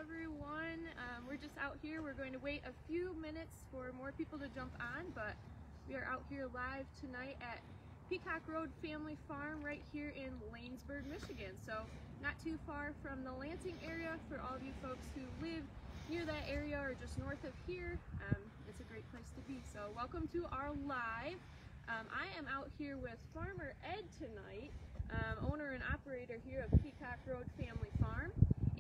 everyone. We're just out here. We're going to wait a few minutes for more people to jump on, but we are out here live tonight at Peacock Road Family Farm right here in Lanesburg, Michigan. So not too far from the Lansing area for all of you folks who live near that area or just north of here. It's a great place to be. So welcome to our live. I am out here with Farmer Ed tonight, owner and operator here of Peacock Road Family Farm.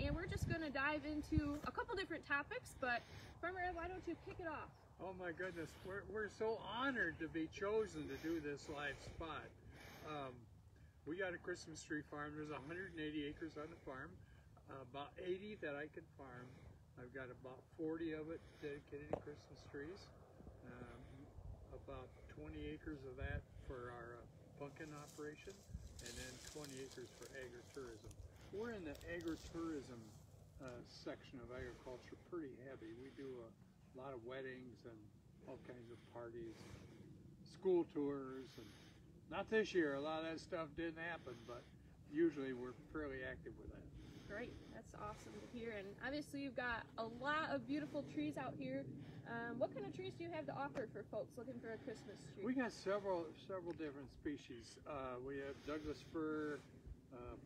And we're just going to dive into a couple different topics, but Farmer Ed, why don't you kick it off? Oh my goodness, we're so honored to be chosen to do this live spot. We got a Christmas tree farm. There's 180 acres on the farm, about 80 that I can farm. I've got about 40 of it dedicated to Christmas trees, about 20 acres of that for our pumpkin operation, and then 20 acres for agritourism. We're in the agritourism section of agriculture pretty heavy. We do a lot of weddings and all kinds of parties, school tours, and not this year. A lot of that stuff didn't happen, but usually we're fairly active with that. Great, that's awesome to hear. And obviously you've got a lot of beautiful trees out here. What kind of trees do you have to offer for folks looking for a Christmas tree? We got several different species. We have Douglas fir,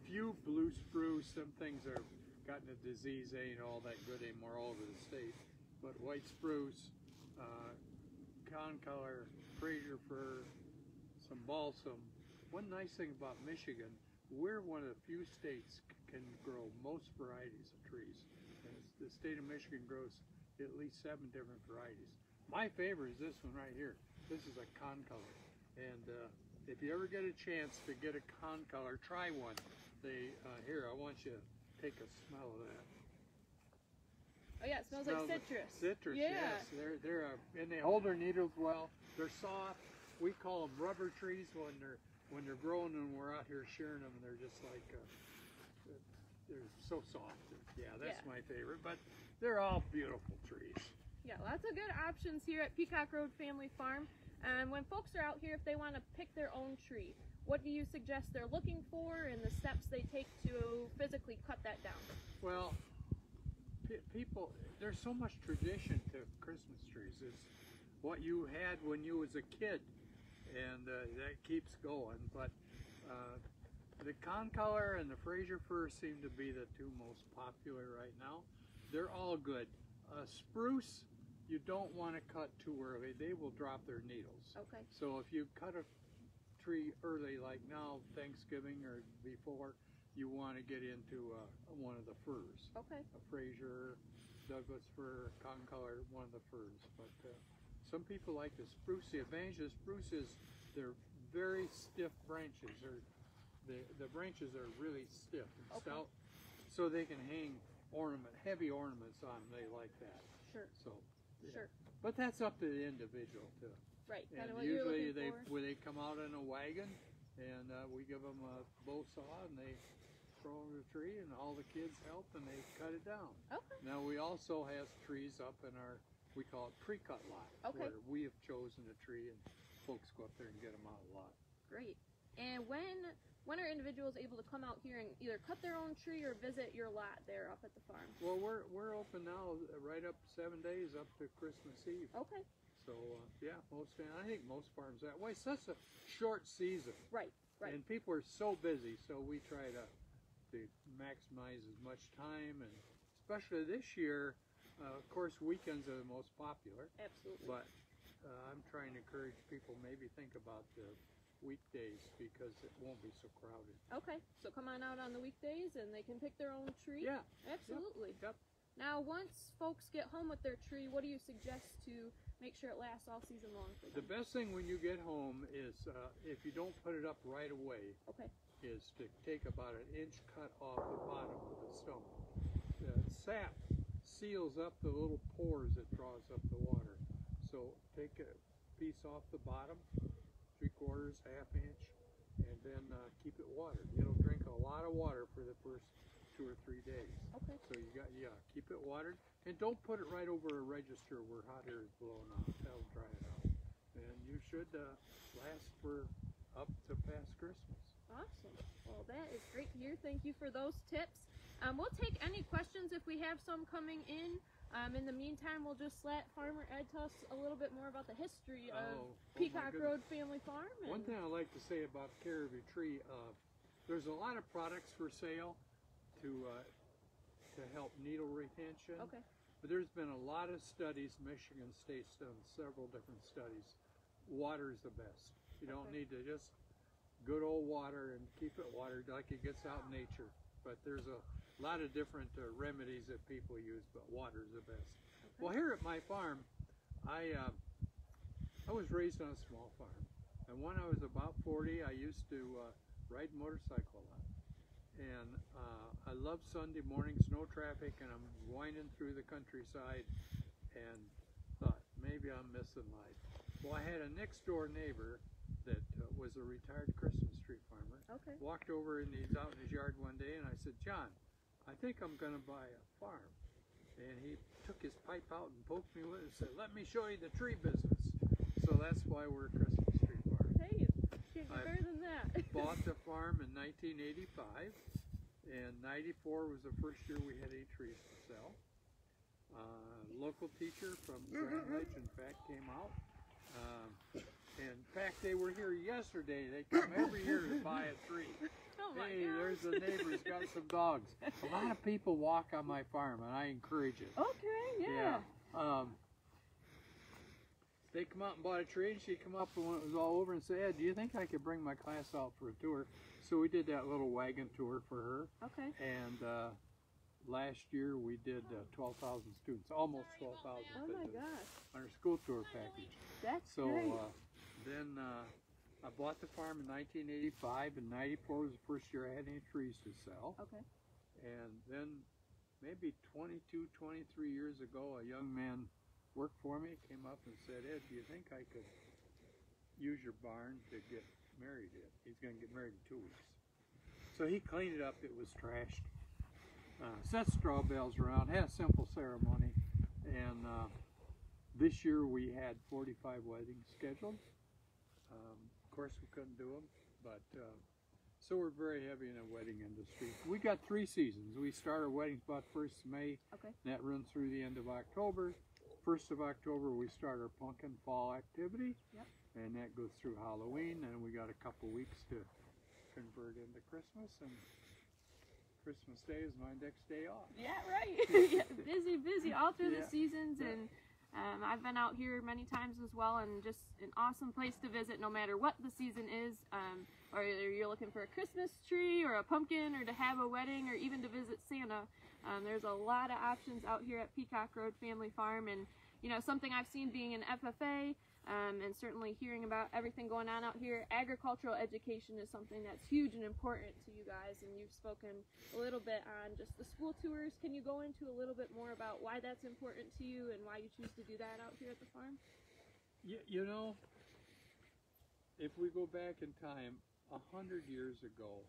few blue spruce. Some things have gotten a disease, they ain't all that good anymore all over the state. But white spruce, concolor, Fraser fir, some balsam. One nice thing about Michigan, we're one of the few states can grow most varieties of trees. And the state of Michigan grows at least 7 different varieties. My favorite is this one right here. This is a concolor. And if you ever get a chance to get a concolor, try one. Here, I want you to take a smell of that. Oh yeah, it smells like citrus. Citrus, yeah. Yes. And they hold their needles well. They're soft. We call them rubber trees when they're growing, and we're out here sharing them. They're just like they're so soft. Yeah, that's my favorite. But they're all beautiful trees. Yeah, lots of good options here at Peacock Road Family Farm. And when folks are out here, if they want to pick their own tree, what do you suggest they're looking for and the steps they take to physically cut that down? Well, people, there's so much tradition to Christmas trees. It's what you had when you was a kid, and that keeps going. But the concolor and the Fraser fir seem to be the two most popular right now. They're all good. Spruce, you don't want to cut too early. They will drop their needles. Okay. So if you cut a tree early, like now, Thanksgiving or before, you want to get into one of the firs. Okay. A Fraser, Douglas fir, concolor, one of the firs. But some people like the spruce. The advantage of spruce is they're very stiff branches. The branches are really stiff and stout, so they can hang heavy ornaments on them. They like that. Sure. So, yeah. Sure. But that's up to the individual too. Right. And what you're usually looking for. they come out in a wagon, and we give them a bow saw, and they throw over the tree, and all the kids help, and they cut it down. Okay. Now we also have trees up in our, we call it pre-cut lot, where we have chosen a tree, and folks go up there and get them out of the lot. Great. And when are individuals able to come out here and either cut their own tree or visit your lot there up at the farm? Well, we're open now right up 7 days up to Christmas Eve. Okay. So yeah, I think most farms that way. It's such a short season. Right. Right. And people are so busy, so we try to maximize as much time, and especially this year, of course, weekends are the most popular. Absolutely. But I'm trying to encourage people maybe think about the weekdays because it won't be so crowded. Okay, so come on out on the weekdays and they can pick their own tree? Yeah. Absolutely. Yep. Now, once folks get home with their tree, what do you suggest to make sure it lasts all season long for them? The best thing when you get home is, if you don't put it up right away, is to take about 1 inch cut off the bottom with a stone. The sap seals up the little pores that draws up the water. So take a piece off the bottom, 3/4, 1/2 inch, and then keep it watered. It'll drink a lot of water for the first 2 or 3 days. Okay. So you got keep it watered, and don't put it right over a register where hot air is blowing out. That'll dry it out. And you should last for up to past Christmas. Awesome. Well, that is great to hear. Thank you for those tips. We'll take any questions questions if we have some coming in. In the meantime, we'll just let Farmer Ed tell us a little bit more about the history of Peacock Road Family Farm. One thing I like to say about Care of Your Tree, there's a lot of products for sale to help needle retention. Okay. But there's been a lot of studies. Michigan State's done several different studies. Water is the best. You don't need to just good old water and keep it watered like it gets out in nature. But there's a lot of different remedies that people use, but water is the best. Okay. Well, here at my farm, I was raised on a small farm, and when I was about 40, I used to ride motorcycle a lot. And I love Sunday mornings, no traffic, and I'm winding through the countryside, and thought maybe I'm missing life. Well, I had a next door neighbor that was a retired Christmas tree farmer. Okay. Walked over and he's out in his yard one day, and I said, John, I think I'm going to buy a farm. And he took his pipe out and poked me with it and said, let me show you the tree business. So that's why we're a Christmas tree farm. Hey, can't get better than that. Bought the farm in 1985, and 94 was the first year we had any trees to sell. Local teacher from Grand Ledge, in fact, came out. In fact, they were here yesterday. They come every year to buy a tree. Oh my Hey, gosh. there's a neighbor who's got some dogs. A lot of people walk on my farm, and I encourage it. Okay, yeah. They come out and bought a tree, and she come up and when it was all over and said, Ed, do you think I could bring my class out for a tour? So we did that little wagon tour for her. Okay. And last year we did 12,000 students, almost 12,000. Oh my gosh. On our school tour package. That's So great. then I bought the farm in 1985, and 94 was the first year I had any trees to sell. Okay. And then maybe 22, 23 years ago, a young man worked for me, came up and said, Ed, do you think I could use your barn to get married in? He's going to get married in 2 weeks. So he cleaned it up. It was trashed. Set straw bales around, had a simple ceremony, and this year we had 45 weddings scheduled. Of course we couldn't do them, but so we're very heavy in the wedding industry. We got 3 seasons. We start our weddings about 1st of May. Okay. That runs through the end of October. 1st of October we start our pumpkin fall activity. Yep. And that goes through Halloween, and we got a couple weeks to convert into Christmas, and Christmas Day is my next day off. Yeah, right. Yeah, busy all through the seasons, and I've been out here many times as well, and just an awesome place to visit no matter what the season is, or either you're looking for a Christmas tree or a pumpkin or to have a wedding or even to visit Santa. There's a lot of options out here at Peacock Road Family Farm, and you know, something I've seen being an FFA, and certainly hearing about everything going on out here, agricultural education is something that's huge and important to you guys, and you've spoken a little bit on just the school tours. Can you go into a little bit more about why that's important to you and why you choose to do that out here at the farm? You know, if we go back in time, 100 years ago,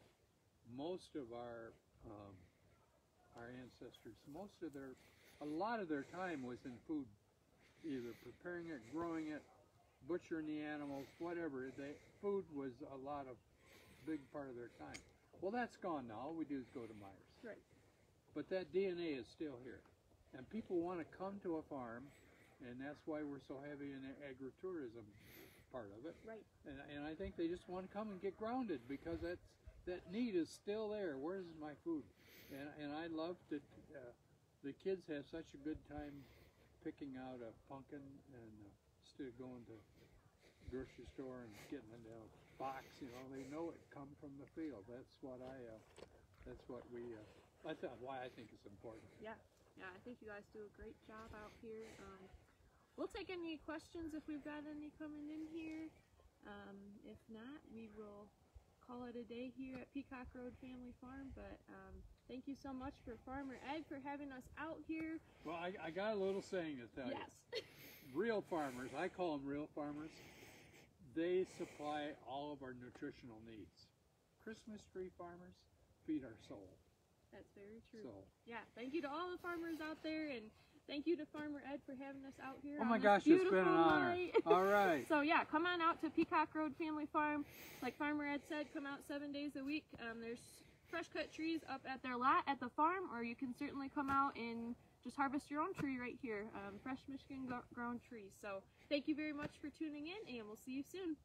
most of our ancestors, a lot of their time was in food, either preparing it, growing it, butchering the animals, whatever. Food was a big part of their time. Well, that's gone now. All we do is go to Myers. Right. But that DNA is still here. And people want to come to a farm, and that's why we're so heavy in the agritourism part of it. Right. And I think they just want to come and get grounded, because that need is still there. Where's my food? And I love that the kids have such a good time picking out a pumpkin, and instead of going to the grocery store and getting it in a box, you know, they know it come from the field. That's why I think it's important. Yeah, I think you guys do a great job out here. We'll take any questions if we've got any coming in here. If not, we will call it a day here at Peacock Road Family Farm, but thank you so much for Farmer Ed for having us out here. Well, I got a little saying to tell you. Yes. Real farmers, I call them real farmers, they supply all of our nutritional needs. Christmas tree farmers feed our soul. That's very true. So, yeah, thank you to all the farmers out there, and thank you to Farmer Ed for having us out here. oh my on this gosh, it's been beautiful an honor. night. All right. So yeah, come on out to Peacock Road Family Farm. Like Farmer Ed said, come out 7 days a week. There's fresh cut trees up at their lot at the farm, or you can certainly come out and just harvest your own tree right here. Fresh Michigan grown trees. So thank you very much for tuning in, and we'll see you soon.